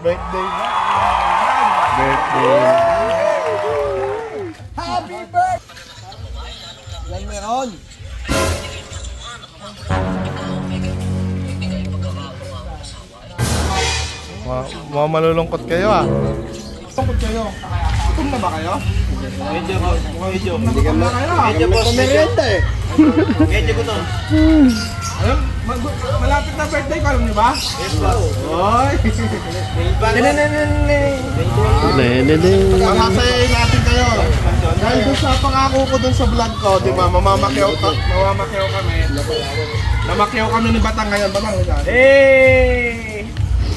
Birthday na. Birthday. Happy birthday! Yan meron. Mga malulungkot kayo ah. Malulungkot kayo. Gutom na ba kayo? Medyo Medyo merienda eh. Medyo gutom. Ayun, malapit na birthday ko, alam niyo ba? Yes ba? Oy! Mamasayayin natin kayo. Dahil doon sa pangako ko doon sa vlog ko, di ba? Mamamakyaw kami. Namakyaw kami ni Batang ngayon. Batang ngayon. Hey!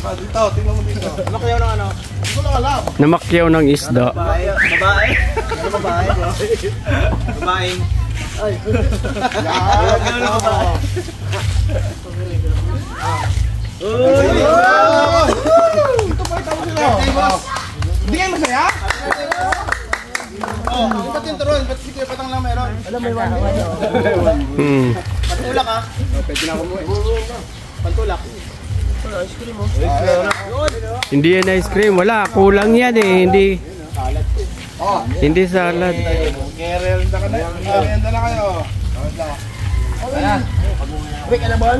Dito, tingnan mo dito. Namakyaw ng ano? Hindi ko lang alam. Namakyaw ng isda. Babae. Ano babae? Babae. Ay. Ano babae? Dito pa itaw sila. Hindi kayo masaya? Ba't yung turon? Ba't si Kuya Patang lang meron? Alam mo yung Pantulak ha? Pwede na ako mo eh. Pantulak. Ice cream mo. Hindi yan ice cream. Wala. Kulang yan eh. Hindi salad. Gerelda ka na. Gerelda na kayo. Ayan. Quick, ano ba?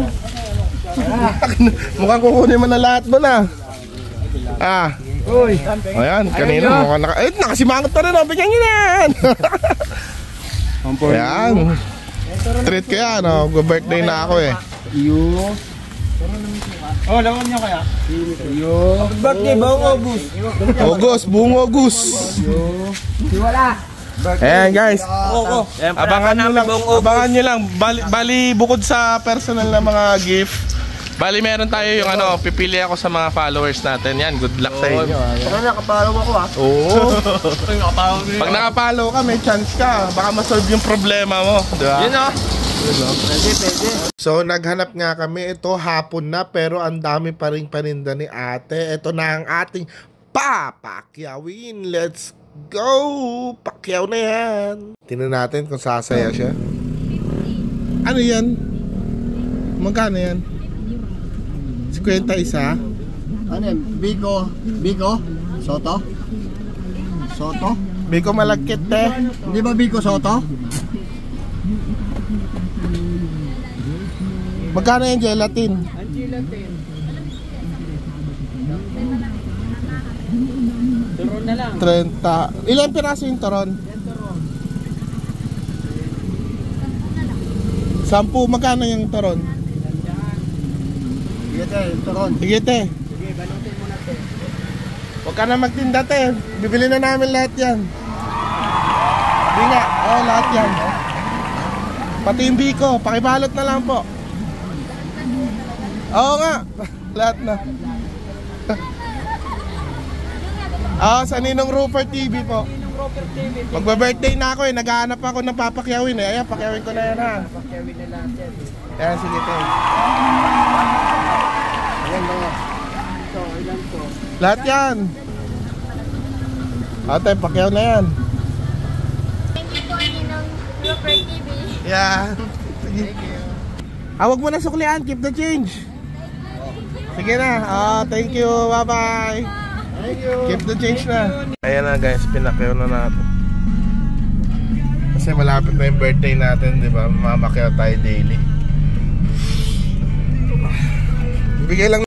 Mukhang kukunin mo na lahat mo na. Uy. Ayan, kanina mukhang nakasimangot na rin. Bigyan nyo na yan. Ayan. Treat ko yan. Birthday na ako eh. Oh, lawan niyo kaya? Birthday ba ang August? Buong August. Ayan guys. Abangan nyo lang. Bali bukod sa personal na mga gift, bali meron tayo yung pipili ako sa mga followers natin. Yan, good luck sa inyo. Baka nakapalaw ako ha. Oo. Pag nakapalaw ka, may chance ka. Baka masolve yung problema mo. Diba? Yun o. Pwede. So naghanap nga kami. Ito hapon na pero ang dami pa rin paninda ni ate. Ito na ang ating papakyawin. Let's go! Pakyaw na yan. Tingnan natin kung sasaya siya. Ano yan? Magkano yan? 51? Ano yan? Biko? Soto? Biko malagkit eh. Hindi ba Biko Soto? Magkano yung gelatin? Ang gelatin. Turon na lang. 30. Ilang piraso yung turon? 10. Magkano yung turon? Sige te. Sige, balutin mo na te. Huwag ka na magtinda te. Bibili na namin lahat yan. Hindi nga. Lahat yan. Pati yung biko. Pakibalot na lang po. Oo nga. Lahat na. Sa Ninong Rupert TV po. Magba-birthday na ako eh. Naghahanap ako ng papakyawin eh. Ayan, pakyawin ko na yan ha. Pakyawin na lang yan. Ayan, sige te. Ayan mga. So, ilan to? Lahat yan. Ate, pakyaw na yan. Thank you po, Ninong Rupert TV. Yeah. Sige. Huwag mo na suklian. Keep the change. Sige na. Thank you. Bye-bye. Thank you. Keep the change na. Ayan na guys. Pinakyaw na natin. Kasi malapit na yung birthday natin. Diba? Mamakyaw tayo daily. Bigay lang